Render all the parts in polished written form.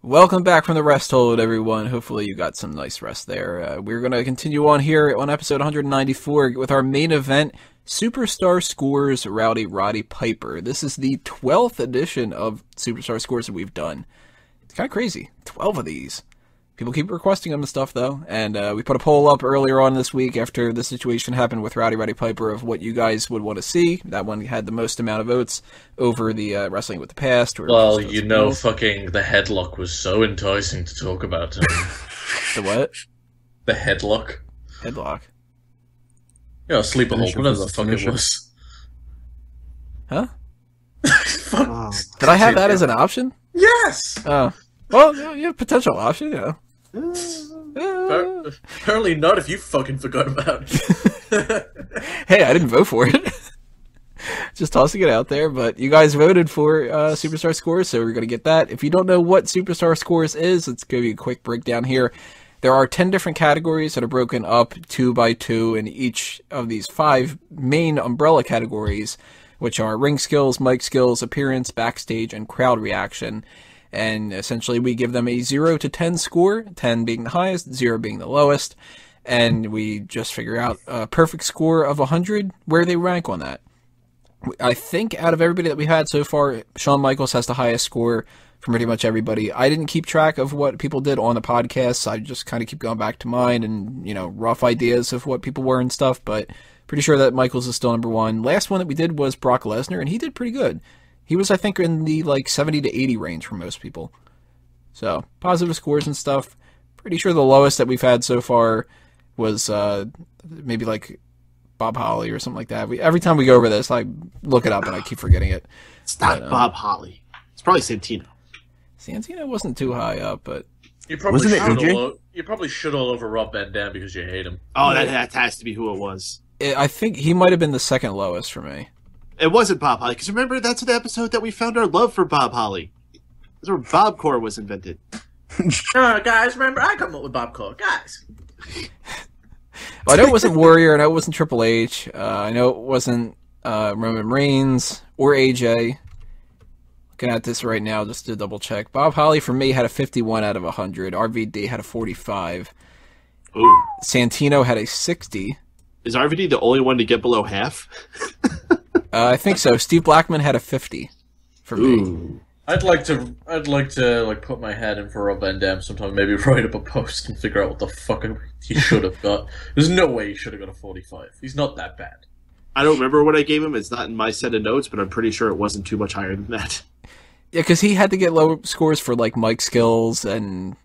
Welcome back from the rest hold, everyone. Hopefully you got some nice rest there. We're going to continue on here on episode 194 with our main event, Superstar Scores Rowdy Roddy Piper. This is the 12th edition of Superstar Scores that we've done. It's kind of crazy. 12 of these. People keep requesting them and stuff, though. And we put a poll up earlier on this week after the situation happened with Rowdy Roddy Piper of what you guys would want to see. That one had the most amount of votes over the Wrestling with the Past. Well, you know, fucking the headlock was so enticing to talk about. The what? The headlock. Headlock. Yeah, sleeper hold, whatever the fuck it was. Huh? Fuck. Oh, Did I have that as an option? Yes! Oh. Well, yeah, potential option, you know. Apparently not if you fucking forgot about it. Hey, I didn't vote for it. Just tossing it out there, but you guys voted for Superstar Scores, so we're going to get that. If you don't know what Superstar Scores is, let's give you a quick breakdown here. There are 10 different categories that are broken up 2 by 2 in each of these 5 main umbrella categories, which are ring skills, mic skills, appearance, backstage, and crowd reaction. And essentially we give them a 0 to 10 score, 10 being the highest, 0 being the lowest, and we just figure out a perfect score of 100, where they rank on that. I think out of everybody that we had so far, Shawn Michaels has the highest score from pretty much everybody. I didn't keep track of what people did on the podcast. I just kind of keep going back to mine and, you know, rough ideas of what people were and stuff, but pretty sure that Michaels is still number 1. Last one that we did was Brock Lesnar, and he did pretty good. He was, I think, in the, 70 to 80 range for most people. So, positive scores and stuff. Pretty sure the lowest that we've had so far was, maybe, Bob Holly or something like that. Every time we go over this, I look it up and I keep forgetting it. It's not Bob Holly. It's probably Santino. Santino wasn't too high up, but... You probably Wasn't it should AJ? You probably should all over Rob Van Dam because you hate him. Oh, that has to be who it was. I think he might have been the second lowest for me. It wasn't Bob Holly, because remember, that's the episode that we found our love for Bob Holly. That's where Bobcore was invented. Guys, remember, I come up with Bobcore. Guys. Well, I know it wasn't Warrior, I know it wasn't Triple H, I know it wasn't Roman Reigns or AJ. Looking at this right now just to double check. Bob Holly, for me, had a 51 out of 100. RVD had a 45. Ooh. Santino had a 60. Is RVD the only one to get below half? I think so. Steve Blackman had a 50 for me. Ooh. I'd like to put my head in for Rob Van Dam sometime, maybe write up a post and figure out what the fuck he should have got. There's no way he should have got a 45. He's not that bad. I don't remember what I gave him. It's not in my set of notes, but I'm pretty sure it wasn't too much higher than that. Yeah, because he had to get low scores for, mic skills and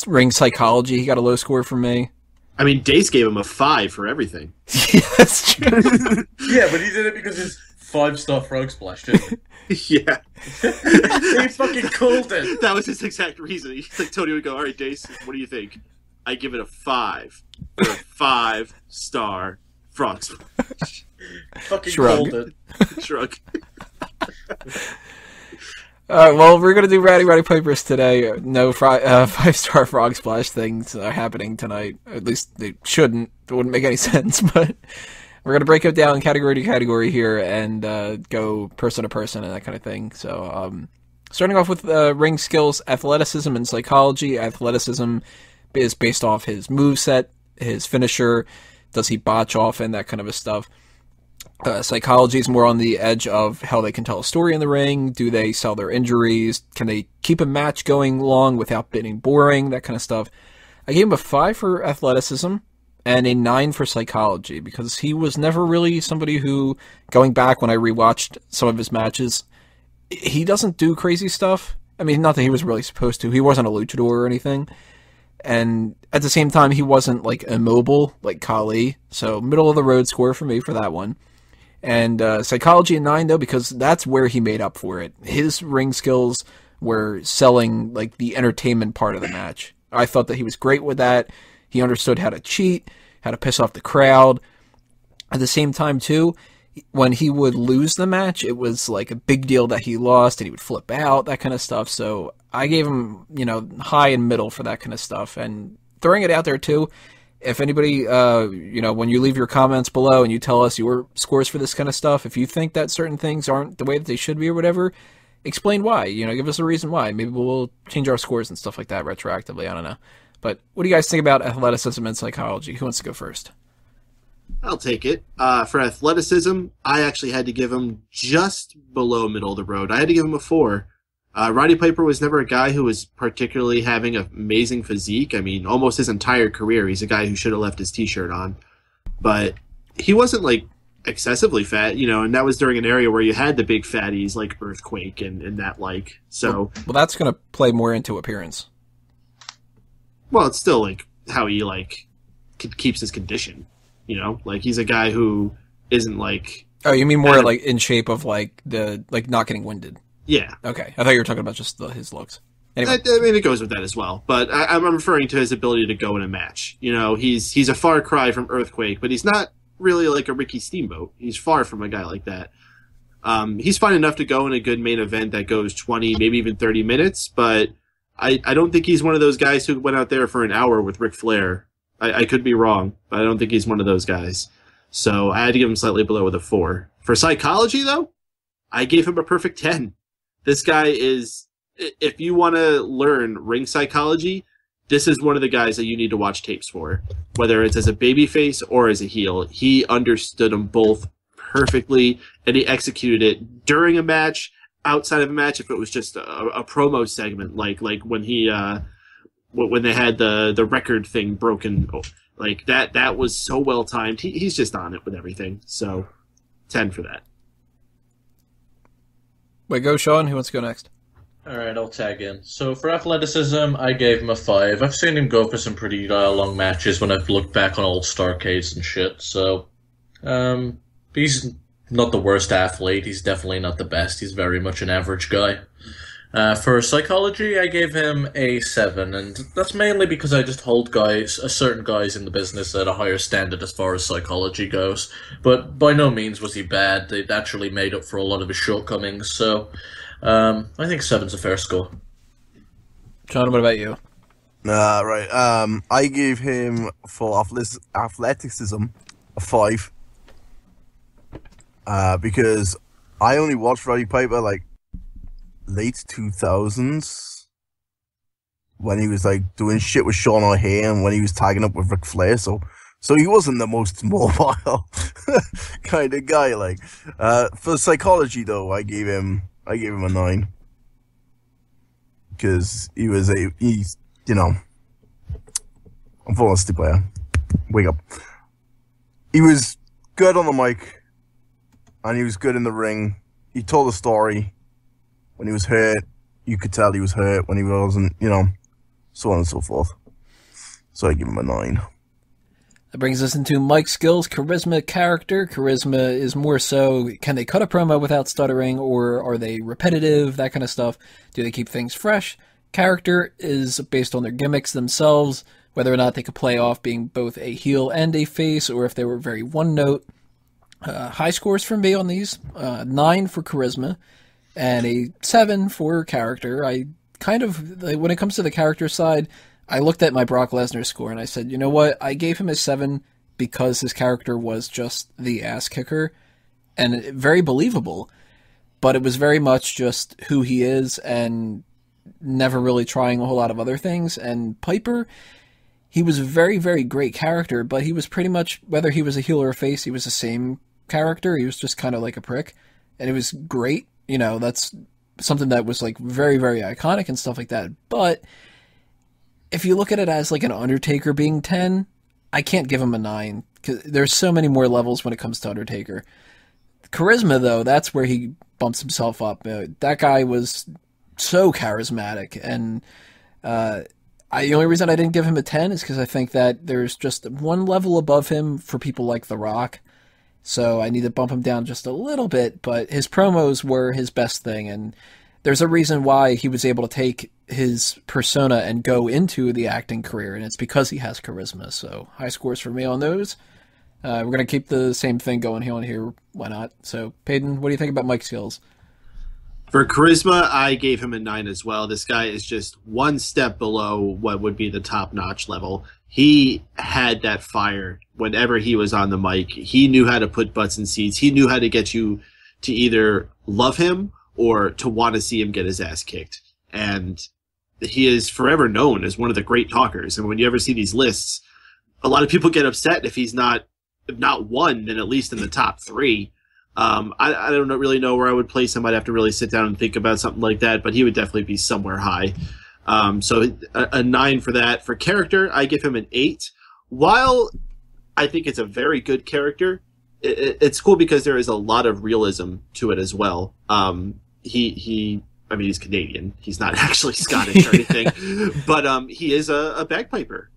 ring psychology. He got a low score from me. I mean, Dace gave him a 5 for everything. Yeah, that's true. Yeah, but he did it because his 5-star frog splash, didn't he? Yeah. He fucking called it. That was his exact reason. He's like, Tony would go, all right, Dace, what do you think? I give it a 5 for a 5-star frog splash. Fucking Shrug. called it. Shrug. Alright, well, we're going to do Rowdy Roddy Pipers today. No 5-star frog splash things are happening tonight. At least they shouldn't. It wouldn't make any sense, but we're going to break it down category to category here and go person to person and that kind of thing. So, starting off with ring skills, athleticism, and psychology. Athleticism is based off his moveset, his finisher, does he botch often, that kind of a stuff. Psychology is more on the edge of how they can tell a story in the ring. Do they sell their injuries? Can they keep a match going long without being boring? That kind of stuff. I gave him a 5 for athleticism and a 9 for psychology because he was never really somebody who, going back when I rewatched some of his matches, he doesn't do crazy stuff. I mean, not that he was really supposed to. He wasn't a luchador or anything. And at the same time, he wasn't immobile like Kali. So middle of the road score for me for that one. And psychology a 9, though, because that's where he made up for it. His ring skills were selling, the entertainment part of the match. I thought that he was great with that. He understood how to cheat, how to piss off the crowd. At the same time, too, when he would lose the match, it was, a big deal that he lost, and he would flip out, that kind of stuff. So I gave him, high and middle for that kind of stuff. And throwing it out there, too, if anybody, when you leave your comments below and you tell us your scores for this kind of stuff, if you think that certain things aren't the way that they should be or whatever, explain why. You know, give us a reason why. Maybe we'll change our scores and stuff like that retroactively. I don't know. But what do you guys think about athleticism and psychology? Who wants to go first? I'll take it. For athleticism, I actually had to give him just below middle of the road. I had to give him a 4. Roddy Piper was never a guy who was particularly having an amazing physique. I mean, almost his entire career, he's a guy who should have left his t-shirt on. But he wasn't, like, excessively fat, you know, and that was during an area where you had the big fatties like Earthquake and that like. So well, that's going to play more into appearance. Well, it's still, like, how he, like, keeps his condition, you know? Like, he's a guy who isn't, like... Oh, you mean more, like, in shape of, like, not getting winded? Yeah. Okay. I thought you were talking about just his looks. Anyway. I mean, it goes with that as well. But I'm referring to his ability to go in a match. You know, he's a far cry from Earthquake, but he's not really like a Ricky Steamboat. He's far from a guy like that. He's fine enough to go in a good main event that goes 20, maybe even 30 minutes, but... I don't think he's one of those guys who went out there for an hour with Ric Flair. I could be wrong, but I don't think he's one of those guys. So I had to give him slightly below with a 4. For psychology, though, I gave him a perfect 10. This guy is, if you want to learn ring psychology, this is one of the guys that you need to watch tapes for. Whether it's as a babyface or as a heel, he understood them both perfectly, and he executed it during a match, outside of a match, if it was just a promo segment, like when he when they had the record thing broken, like that was so well timed. He's just on it with everything. So 10 for that. Wait, go Sean. Who wants to go next? All right, I'll tag in. So for athleticism, I gave him a 5. I've seen him go for some pretty long matches when I've looked back on old Starcades and shit. So he's not the worst athlete. He's definitely not the best. He's very much an average guy. For psychology, I gave him a 7, and that's mainly because I just hold certain guys in the business at a higher standard as far as psychology goes. But by no means was he bad. They actually made up for a lot of his shortcomings. So I think 7's a fair score. John, what about you? Right. I gave him for athleticism a 5. Because I only watched Roddy Piper like late 2000s when he was like doing shit with Sean O'Haire and when he was tagging up with Ric Flair. So he wasn't the most mobile kind of guy. Like for psychology though, I gave him a 9 because he's you know, I'm falling asleep player. Wake up. He was good on the mic. And he was good in the ring. He told a story. When he was hurt, you could tell he was hurt. When he wasn't, you know, so on and so forth. So I give him a 9. That brings us into mic skills, charisma, character. Charisma is more so, can they cut a promo without stuttering, or are they repetitive, that kind of stuff? Do they keep things fresh? Character is based on their gimmicks themselves, whether or not they could play off being both a heel and a face, or if they were very one-note. High scores from me on these, 9 for charisma, and a 7 for character. I kind of, when it comes to the character side, I looked at my Brock Lesnar score and I said, you know what, I gave him a 7 because his character was just the ass kicker, and very believable, but it was very much just who he is, and never really trying a whole lot of other things. And Piper, he was a very, very great character, but he was pretty much, whether he was a heel or a face, he was the same character. He was just kind of like a prick, and it was great. You know, that's something that was like very, very iconic and stuff like that. But if you look at it as like an Undertaker being 10, I can't give him a 9 because there's so many more levels when it comes to Undertaker. Charisma, though, that's where he bumps himself up. That guy was so charismatic, and the only reason I didn't give him a 10 is because I think that there's just one level above him for people like The Rock. So I need to bump him down just a little bit, but his promos were his best thing, and there's a reason why he was able to take his persona and go into the acting career, and it's because he has charisma. So high scores for me on those. We're going to keep the same thing going on here. Why not? So, Peyton, what do you think about mic skills? For charisma, I gave him a 9 as well. This guy is just one step below what would be the top-notch level. He had that fire whenever he was on the mic. He knew how to put butts in seats. He knew how to get you to either love him or to want to see him get his ass kicked. And he is forever known as one of the great talkers. And when you ever see these lists, a lot of people get upset if he's not, if not one, then at least in the top 3. I don't really know where I would place him. I'd have to really sit down and think about something like that, but he would definitely be somewhere high. So a 9 for that. For character, I give him an 8. While I think it's a very good character, it's cool because there is a lot of realism to it as well. I mean, he's Canadian. He's not actually Scottish or anything, but he is a bagpiper.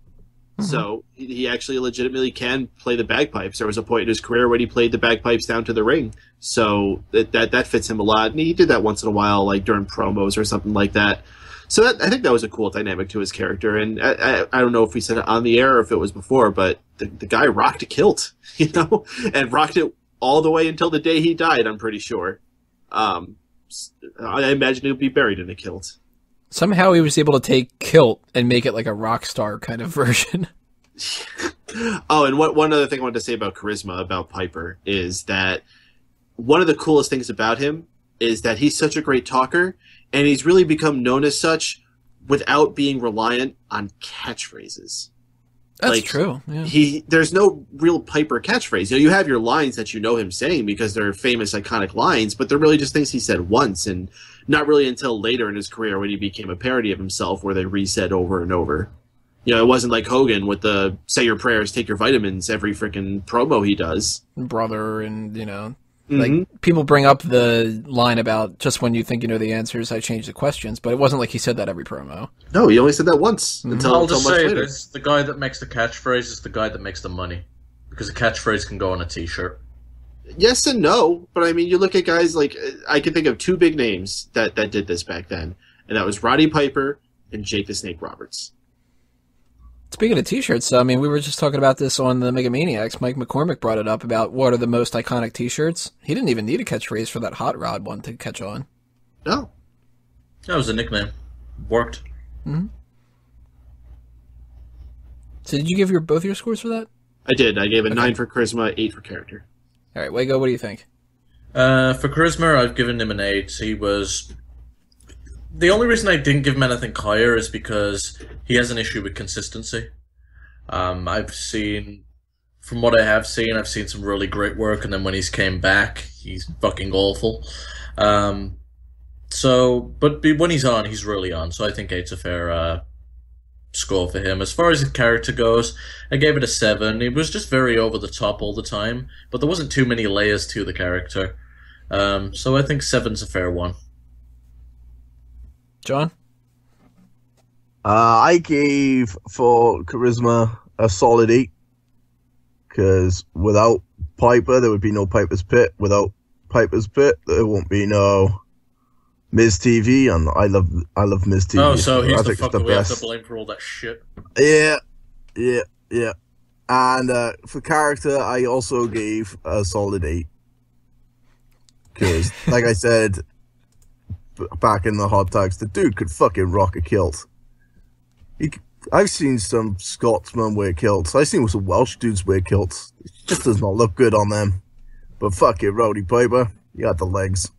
Mm-hmm. So he actually legitimately can play the bagpipes. There was a point in his career when he played the bagpipes down to the ring. So that fits him a lot. And he did that once in a while, like during promos or something like that. So I think that was a cool dynamic to his character. And I don't know if we said it on the air or if it was before, but the guy rocked a kilt, you know, and rocked it all the way until the day he died, I'm pretty sure. I imagine he'll be buried in a kilt. Somehow he was able to take kilt and make it like a rock star kind of version. Oh, and one other thing I wanted to say about charisma, about Piper, is that one of the coolest things about him is that he's such a great talker, and he's really become known as such without being reliant on catchphrases. That's true. Yeah. There's no real Piper catchphrase. You know, you have your lines that you know him saying because they're famous, iconic lines, but they're really just things he said once, and not really until later in his career when he became a parody of himself where they resaid over and over. You know, it wasn't like Hogan with the say your prayers, take your vitamins every freaking promo he does. Brother, and, you know, like, people bring up the line about just when you think you know the answers, I change the questions, but it wasn't like he said that every promo. No, he only said that once until I'll just much say later. this, the guy that makes the catchphrase is the guy that makes the money. Because a catchphrase can go on a t-shirt. Yes and no, but I mean, you look at guys like, I can think of 2 big names that did this back then, and that was Roddy Piper and Jake the Snake Roberts. Speaking of t-shirts, I mean, we were just talking about this on the Mega Maniacs. Mike McCormick brought it up about what are the most iconic t-shirts. He didn't even need a catchphrase for that Hot Rod one to catch on. No. That was a nickname. Worked. Mm-hmm. So did you give both your scores for that? I did. I gave a 9 for charisma, 8 for character. All right, Wago, what do you think? For charisma, I've given him an 8. He was... The only reason I didn't give him anything higher is because he has an issue with consistency. I've seen I've seen some really great work, and then when he's came back, he's fucking awful. But when he's on, he's really on, so I think 8's a fair score for him. As far as his character goes, I gave it a 7. It was just very over the top all the time, but there wasn't too many layers to the character. So I think 7's a fair one. John? I gave for charisma a solid 8. Because without Piper, there would be no Piper's Pit. Without Piper's Pit, there won't be no Miz TV, and I love Miz TV. Oh, so he's I the think it's fucker we have best. to blame for all that shit. Yeah. And for character, I also gave a solid 8. Because, like I said back in the hot tags, the dude could fucking rock a kilt. I've seen some Scotsmen wear kilts. I've seen some Welsh dudes wear kilts. It just does not look good on them. But fuck it, Rowdy Piper, you got the legs.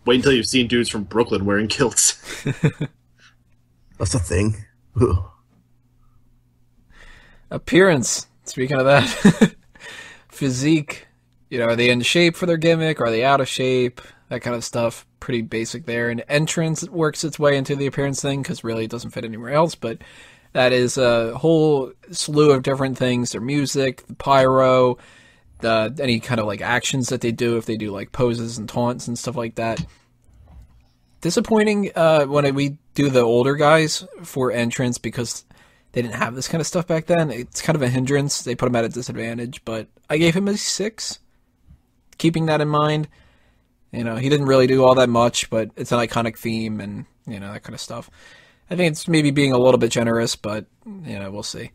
Wait until you've seen dudes from Brooklyn wearing kilts. That's a thing. Appearance. Speaking of that. Physique. You know, are they in shape for their gimmick? Are they out of shape? That kind of stuff. Pretty basic there. And entrance works its way into the appearance thing because really it doesn't fit anywhere else. But that is a whole slew of different things. Their music, the pyro, any kind of like actions that they do, if they do like poses and taunts and stuff like that. Disappointing when we do the older guys for entrance because they didn't have this kind of stuff back then. It's kind of a hindrance. They put him at a disadvantage, but I gave him a 6. Keeping that in mind, you know, he didn't really do all that much, but it's an iconic theme and, you know, that kind of stuff. I think it's maybe being a little bit generous, but, you know, we'll see.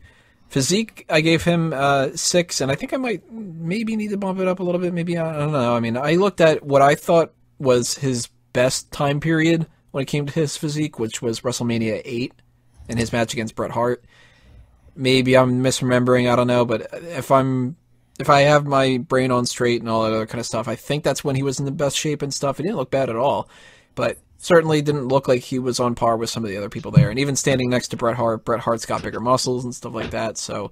Physique, I gave him 6, and I think I might maybe need to bump it up a little bit. Maybe, I don't know. I mean, I looked at what I thought was his best time period when it came to his physique, which was WrestleMania 8 and his match against Bret Hart. Maybe I'm misremembering, I don't know, but if I'm if I have my brain on straight and all that other kind of stuff, I think that's when he was in the best shape and stuff. He didn't look bad at all, but certainly didn't look like he was on par with some of the other people there. And even standing next to Bret Hart's got bigger muscles and stuff like that. So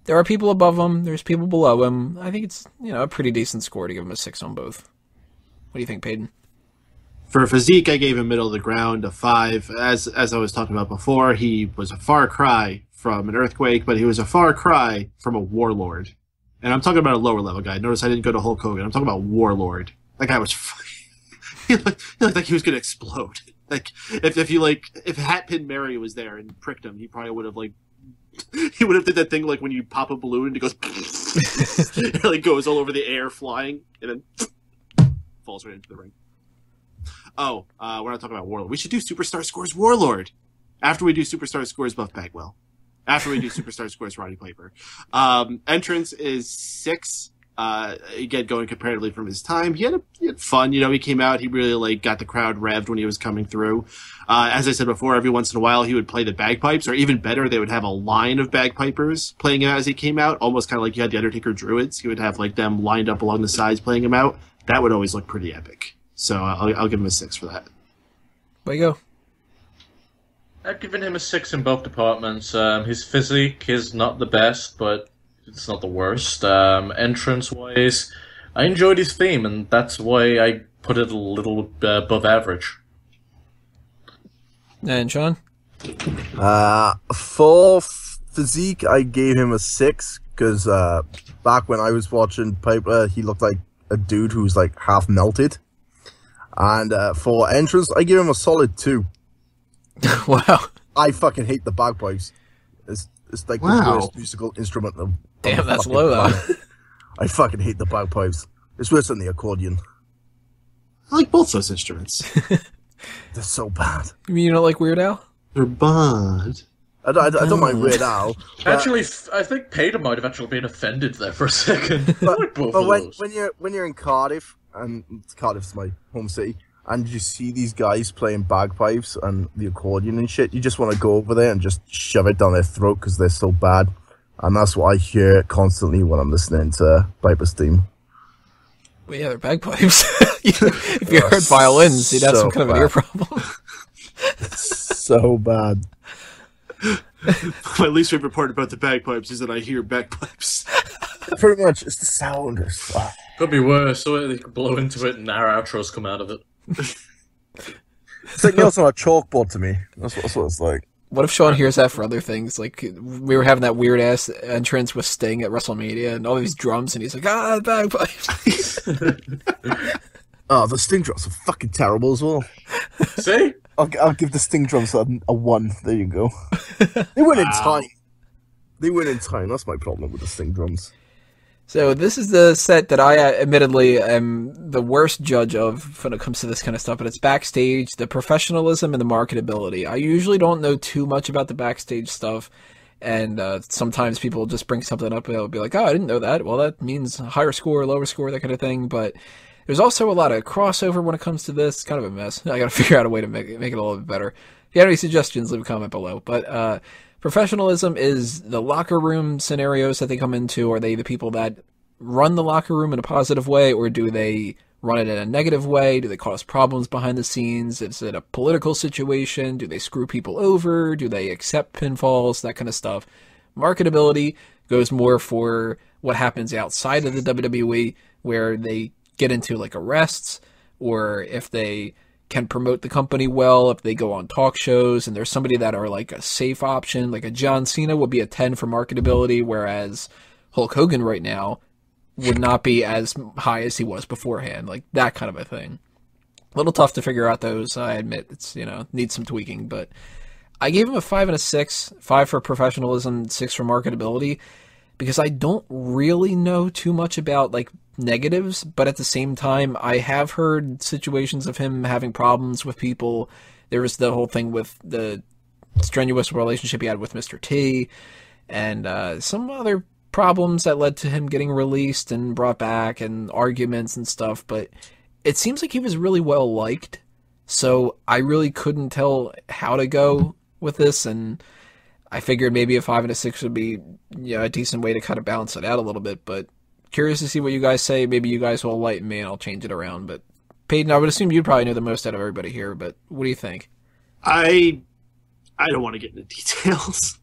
there are people above him. There's people below him. I think it's, a pretty decent score to give him a 6 on both. What do you think, Peyton? For Physique, I gave him middle of the ground a 5. As I was talking about before, he was a far cry from an earthquake, but he was a far cry from a warlord. And I'm talking about a lower level guy. Notice I didn't go to Hulk Hogan. I'm talking about warlord. That guy was he looked like he was going to explode. Like if Hatpin Mary was there and pricked him, he probably would have he would have did that thing like when you pop a balloon and it goes it goes all over the air flying and then falls right into the ring. Oh, we're not talking about Warlord. We should do Superstar Scores Warlord. After we do Superstar Scores Buff Bagwell. After we do Superstar Scores Roddy Piper. Entrance is 6. Again, going comparatively from his time. He had fun. He came out. He really got the crowd revved when he was coming through. As I said before, every once in a while he would play the bagpipes, or even better, they would have a line of bagpipers playing him out as he came out, almost kind of like you had the Undertaker Druids. He would have them lined up along the sides playing him out. That would always look pretty epic. So I'll give him a 6 for that. There you go. I've given him a 6 in both departments. His physique is not the best, but it's not the worst. Entrance-wise, I enjoyed his theme, and that's why I put it a little above average. And Sean? For Physique, I gave him a 6, because back when I was watching Piper, he looked like a dude who was half melted. And for Entrance, I give him a solid 2. Wow. I fucking hate the bagpipes. It's the worst musical instrument of Damn, that's low, though. I fucking hate the bagpipes. It's worse than the accordion. I like both those instruments. They're so bad. You mean you don't like Weird Al? They're bad. I don't mind Weird Al. Actually, I think Peter might have actually been offended there for a second. I like both of those. when you're in Cardiff, and Cardiff's my home city, and you see these guys playing bagpipes and the accordion and shit, you just want to go over there and just shove it down their throat because they're so bad. And that's what I hear constantly when I'm listening to Piper's theme. Well, yeah, they're bagpipes. If you heard violins, you'd have some kind of an ear problem. So bad. My least favorite part about the bagpipes is that I hear bagpipes. Pretty much, it's the sound. Could be worse, so they could blow into it and our outros come out of it. It's like nails on a chalkboard to me. That's what it's like. What if Sean hears that for other things? Like, we were having that weird-ass entrance with Sting at WrestleMania and all these drums, and he's like, bagpipes. Oh, the Sting drums are fucking terrible as well. See? I'll give the Sting drums a 1. There you go. They went in time. They went in time. That's my problem with the Sting drums. So this is the set that I admittedly am the worst judge of when it comes to this kind of stuff, but it's backstage, the professionalism and the marketability. I usually don't know too much about the backstage stuff, and sometimes people just bring something up and they'll be like, oh, I didn't know that. Well, that means higher score, lower score, that kind of thing, but there's also a lot of crossover when it comes to this. It's kind of a mess. I gotta figure out a way to make it a little bit better. If you have any suggestions, leave a comment below. But professionalism is the locker room scenarios that they come into. Are they the people that run the locker room in a positive way, or do they run it in a negative way? Do they cause problems behind the scenes? Is it a political situation? Do they screw people over? Do they accept pinfalls? That kind of stuff. Marketability goes more for what happens outside of the WWE, where they get into arrests, or if they can promote the company well, if they go on talk shows and there's somebody that are a safe option, like a John Cena would be a 10 for marketability, whereas Hulk Hogan right now would not be as high as he was beforehand, that kind of a thing. A little tough to figure out those, I admit. It's, needs some tweaking, but I gave him a 5 and a 6, 5 for professionalism, 6 for marketability, because I don't really know too much about, negatives, but at the same time, I have heard situations of him having problems with people. There was the whole thing with the strenuous relationship he had with Mr. T, and some other problems that led to him getting released and brought back, and arguments and stuff, but it seems like he was really well liked, so I really couldn't tell how to go with this, and I figured maybe a 5 and a 6 would be a decent way to kind of balance it out a little bit, but curious to see what you guys say. Maybe you guys will enlighten me and I'll change it around. But Peyton, I would assume you'd probably know the most out of everybody here, but what do you think? I don't want to get into details,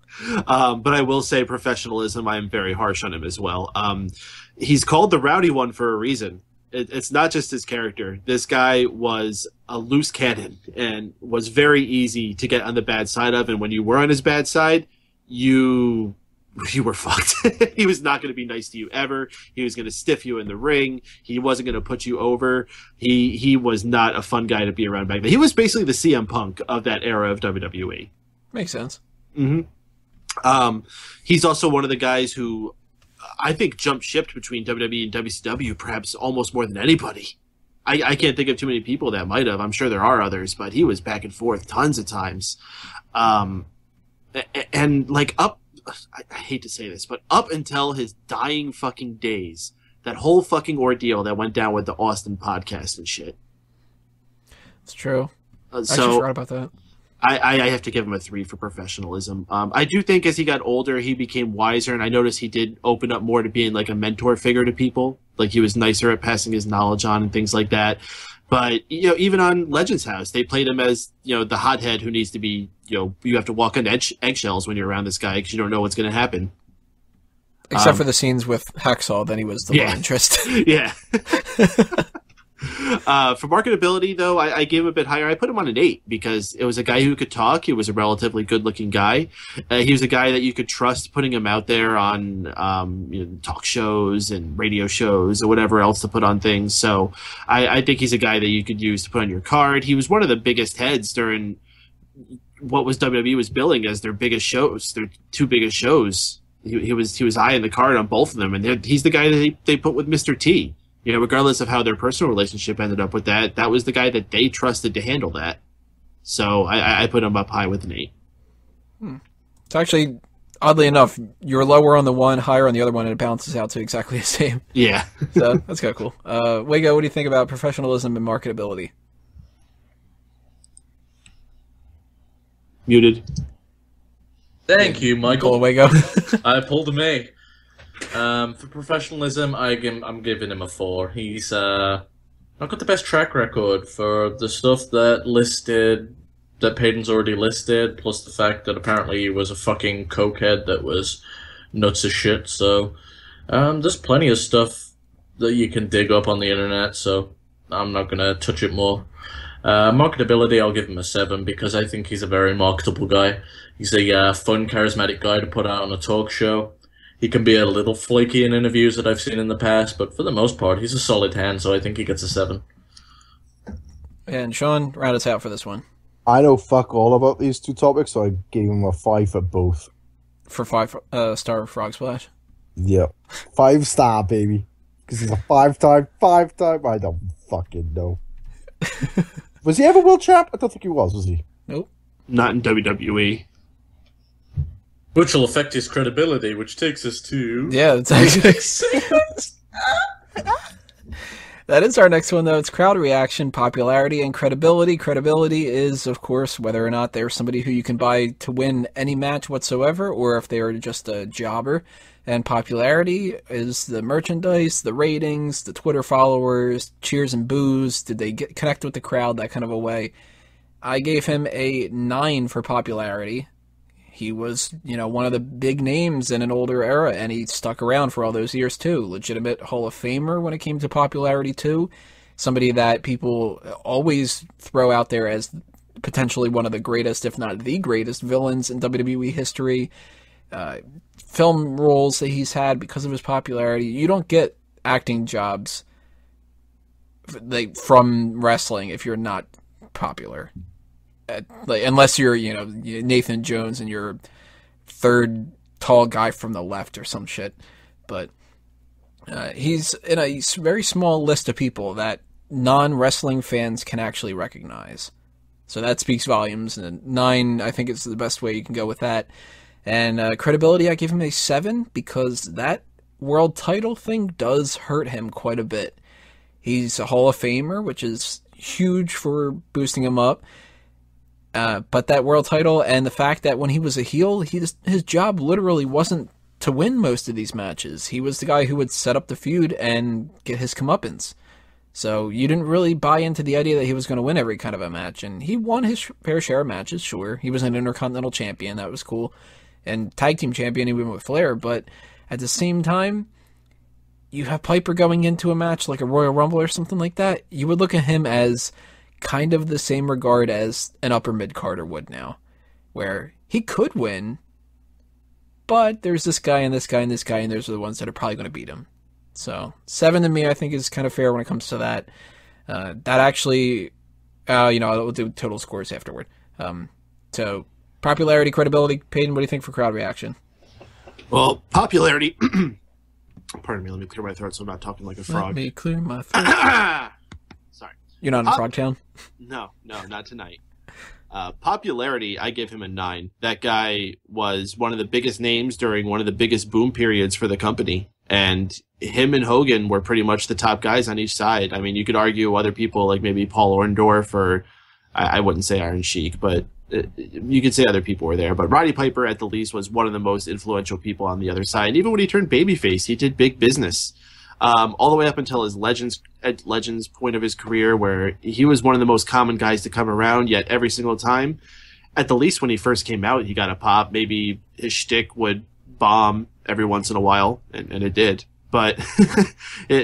but I will say professionalism, I am very harsh on him as well. He's called the rowdy one for a reason. It's not just his character. This guy was a loose cannon and was very easy to get on the bad side of, and when you were on his bad side, you were fucked. He was not going to be nice to you ever. He was going to stiff you in the ring. He wasn't going to put you over. He was not a fun guy to be around back then. He was basically the CM Punk of that era of WWE. Makes sense. Mm-hmm. He's also one of the guys who I think jumped ship between WWE and WCW perhaps almost more than anybody. I can't think of too many people that might have. I'm sure there are others, but he was back and forth tons of times. And like I hate to say this, but up until his dying fucking days, that whole fucking ordeal that went down with the Austin podcast and shit. It's true. I So actually forgot about that. I have to give him a 3 for professionalism. I do think as he got older, he became wiser, and I noticed he did open up more to being like a mentor figure to people. Like he was nicer at passing his knowledge on and things like that. But, you know, even on Legends House, they played him as, you know, the hothead who needs to be, you know, you have to walk on eggshells when you're around this guy because you don't know what's going to happen. Except for the scenes with Hacksaw, then he was the love interest. Yeah. For marketability, though, I gave him a bit higher. I put him on an 8 because it was a guy who could talk. He was a relatively good-looking guy. He was a guy that you could trust putting him out there on you know, talk shows and radio shows or whatever else to put on things. So I think he's a guy that you could use to put on your card. He was one of the biggest heads during what was WWE was billing as their biggest shows, their 2 biggest shows. He was high in the card on both of them, and he's the guy that they put with Mr. T. You know, regardless of how their personal relationship ended up with that was the guy that they trusted to handle that. So I put him up high with an 8. It's actually, oddly enough, you're lower on the one, higher on the other one, and it balances out to exactly the same. Yeah. So that's kind of cool. Wago, what do you think about professionalism and marketability? Muted. Thank you, Michael. Wago. I pulled him A. For professionalism, I'm giving him a 4. He's not got the best track record for the stuff that Peyton's already listed, plus the fact that apparently he was a fucking cokehead that was nuts as shit. So there's plenty of stuff that you can dig up on the internet, so I'm not going to touch it more. Marketability, I'll give him a 7 because I think he's a very marketable guy. He's a fun, charismatic guy to put out on a talk show. He can be a little flaky in interviews that I've seen in the past, but for the most part, he's a solid hand, so I think he gets a 7. And Sean, round us out for this one. I know fuck all about these 2 topics, so I gave him a 5 for both. For 5-star Frog Splash? Yep. 5-star, baby. Because he's a 5-time. I don't fucking know. Was he ever world champ? I don't think he was he? Nope. Not in WWE. Which will affect his credibility, which takes us to... Yeah, that's actually... That is our next one, though. It's crowd reaction, popularity, and credibility. Credibility is, of course, whether or not they're somebody who you can buy to win any match whatsoever, or if they are just a jobber. And popularity is the merchandise, the ratings, the Twitter followers, cheers and boos. Did they connect with the crowd, that kind of a way. I gave him a 9 for popularity. He was, you know, one of the big names in an older era, and he stuck around for all those years, too. Legitimate Hall of Famer when it came to popularity, too. Somebody that people always throw out there as potentially one of the greatest, if not the greatest, villains in WWE history. Film roles that he's had because of his popularity. You don't get acting jobs from wrestling if you're not popular. Unless you're, you know, Nathan Jones and you're third tall guy from the left or some shit. But he's in a very small list of people that non-wrestling fans can actually recognize. So that speaks volumes. And 9, I think, is the best way you can go with that. And credibility, I give him a 7 because that world title thing does hurt him quite a bit. He's a Hall of Famer, which is huge for boosting him up. But that world title and the fact that when he was a heel, his job literally wasn't to win most of these matches. He was the guy who would set up the feud and get his comeuppance. So you didn't really buy into the idea that he was going to win every kind of a match. And he won his fair share of matches, sure. He was an Intercontinental Champion. That was cool. And Tag Team Champion, he went with Flair. But at the same time, you have Piper going into a match like a Royal Rumble or something like that. You would look at him as kind of the same regard as an upper mid-carder would now. Where he could win, but there's this guy and this guy and this guy, and those are the ones that are probably going to beat him. So 7 to me, I think, is kind of fair when it comes to that. That actually, we'll do total scores afterward. So popularity, credibility, Peyton, what do you think for crowd reaction? Well, popularity. Pardon me, let me clear my throat so I'm not talking like a frog. Let me clear my throat. Sorry. You're not in Frogtown? No, not tonight. Popularity, I give him a 9. That guy was one of the biggest names during one of the biggest boom periods for the company. And him and Hogan were pretty much the top guys on each side. I mean, you could argue other people like maybe Paul Orndorff or I wouldn't say Iron Sheik, but you could say other people were there. But Roddy Piper, at the least, was one of the most influential people on the other side. And even when he turned babyface, he did big business. All the way up until his Legends point of his career, where he was one of the most common guys to come around, yet every single time, at the least when he first came out, he got a pop. Maybe his shtick would bomb every once in a while, and it did. But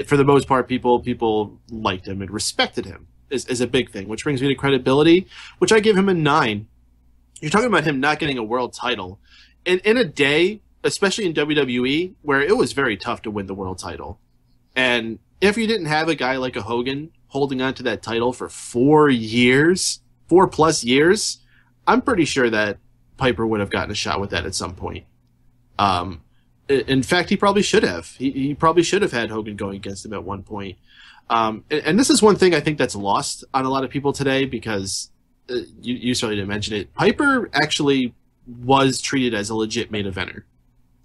for the most part, people liked him and respected him is a big thing, which brings me to credibility, which I give him a 9. You're talking about him not getting a world title. In a day, especially in WWE, where it was very tough to win the world title. And if you didn't have a guy like a Hogan holding on to that title for 4 plus years, I'm pretty sure that Piper would have gotten a shot with that at some point. In fact, he probably should have. He probably should have had Hogan going against him at one point. And this is one thing I think that's lost on a lot of people today because you certainly didn't mention it. Piper actually was treated as a legit main eventer.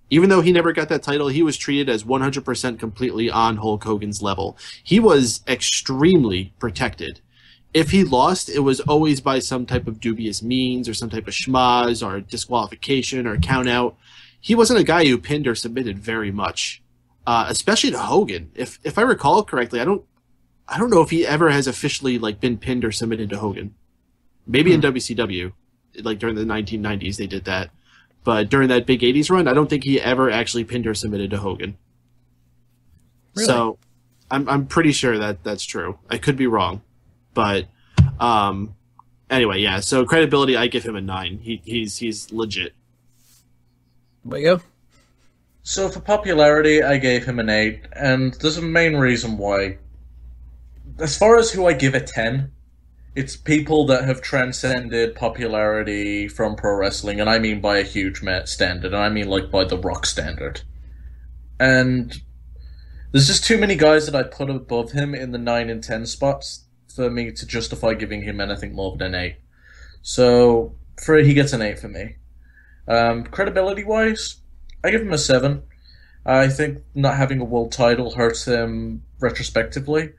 Even though he never got that title, he was treated as 100% completely on Hulk Hogan's level. He was extremely protected. If he lost, it was always by some type of dubious means or some type of schmaz or disqualification or count out. He wasn't a guy who pinned or submitted very much, especially to Hogan. If I recall correctly, I don't know if he ever has officially been pinned or submitted to Hogan. Maybe in WCW, during the 1990s they did that. But during that big 80s run, I don't think he ever actually pinned or submitted to Hogan. Really? So I'm pretty sure that that's true. I could be wrong. But anyway, yeah. So credibility, I give him a 9. He's legit. There you go. So for popularity, I gave him an 8. And there's a main reason why. As far as who I give a 10, it's people that have transcended popularity from pro wrestling, and I mean by a huge standard, and I mean by the Rock standard. And there's just too many guys that I put above him in the 9 and 10 spots for me to justify giving him anything more than an 8. So he gets an 8 for me. Credibility-wise, I give him a 7. I think not having a world title hurts him retrospectively.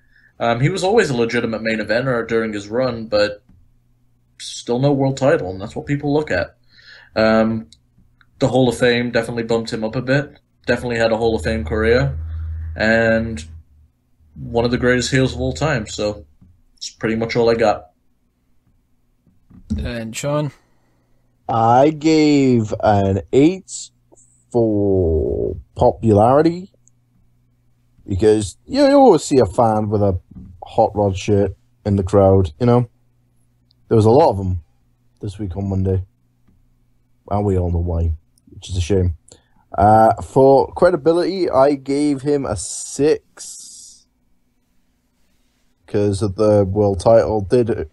He was always a legitimate main eventer during his run, but still no world title, and that's what people look at. The Hall of Fame definitely bumped him up a bit. Definitely had a Hall of Fame career, and one of the greatest heels of all time, so that's pretty much all I got. And Sean? I gave an 8 for popularity. Because you always see a fan with a hot rod shirt in the crowd, There was a lot of them this week on Monday. And we all know why, which is a shame. For credibility, I gave him a 6. Because of the world title. The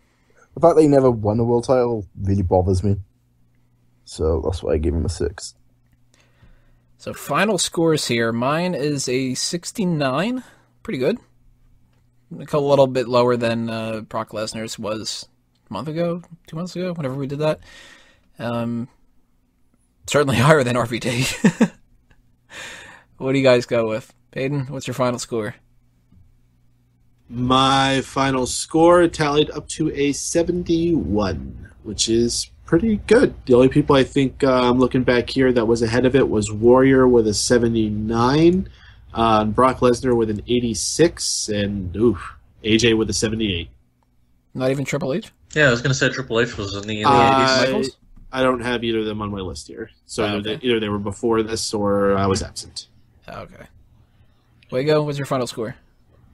fact that he never won a world title really bothers me. So that's why I gave him a 6. So final scores here. Mine is a 69. Pretty good. A little bit lower than Brock Lesnar's was a month ago, 2 months ago, whenever we did that. Certainly higher than RVD. What do you guys go with? Peyton, what's your final score? My final score tallied up to a 71, which is pretty good. The only people I think I'm looking back here that was ahead of it was Warrior with a 79, Brock Lesnar with an 86, and AJ with a 78. Not even Triple H? Yeah, I was going to say Triple H was in the 80s. Michaels? I don't have either of them on my list here. So okay. either they were before this or I was absent. Okay. Wago, what's your final score?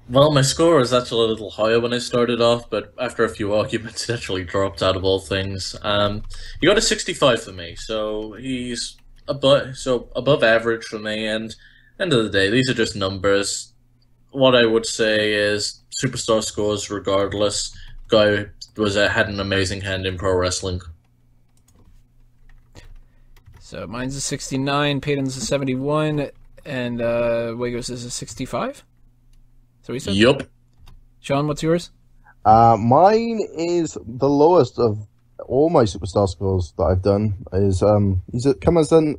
Well, my score was actually a little higher when I started off, but after a few arguments, it actually dropped out of all things. He got a 65 for me, so he's above average for me. And end of the day, these are just numbers. What I would say is superstar scores regardless. Guy had an amazing hand in pro wrestling. So mine's a 69, Peyton's a 71, and Wago's is a 65? So we said? Yup. Sean, what's yours? Mine is the lowest of all my superstar scores that I've done. He's come as a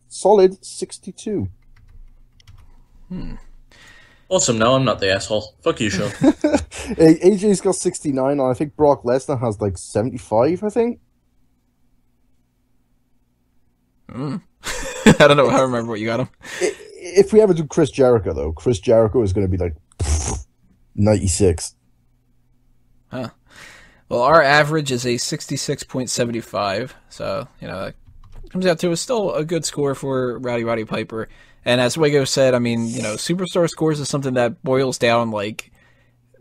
solid 62. Awesome, now I'm not the asshole. Fuck you, Sean. AJ's got 69, and I think Brock Lesnar has like 75, I think. I don't know. I remember what you got him. If we ever do Chris Jericho, though, Chris Jericho is going to be like 96. Huh. Well, our average is a 66.75, so, that comes out to still a good score for Rowdy Roddy Piper. And as Wago said, I mean, superstar scores is something that boils down, like,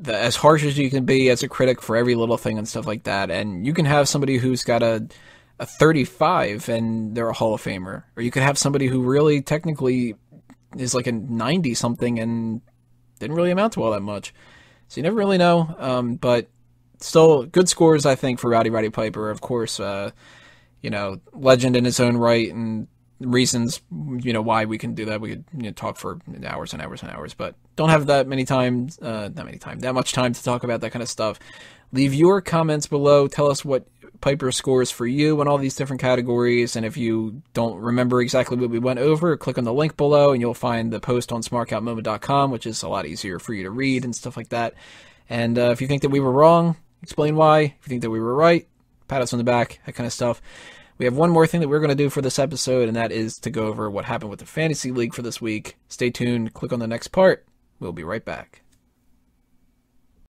as harsh as you can be as a critic for every little thing and stuff like that. And you can have somebody who's got a 35 and they're a Hall of Famer. Or you could have somebody who really technically is like a 90-something and didn't really amount to all that much. So you never really know. But still, good scores, I think, for Rowdy Roddy Piper. Of course, legend in his own right, and reasons, why we can do that. We could talk for hours and hours and hours, but don't have that much time to talk about that kind of stuff. Leave your comments below. Tell us what Piper scores for you in all these different categories, and if you don't remember exactly what we went over, click on the link below and you'll find the post on smarkoutmoment.com, which is a lot easier for you to read and stuff like that. And if you think that we were wrong, explain why. If you think that we were right, pat us on the back, that kind of stuff. We have one more thing that we're going to do for this episode, and that is to go over what happened with the Fantasy League for this week. Stay tuned. Click on the next part. We'll be right back.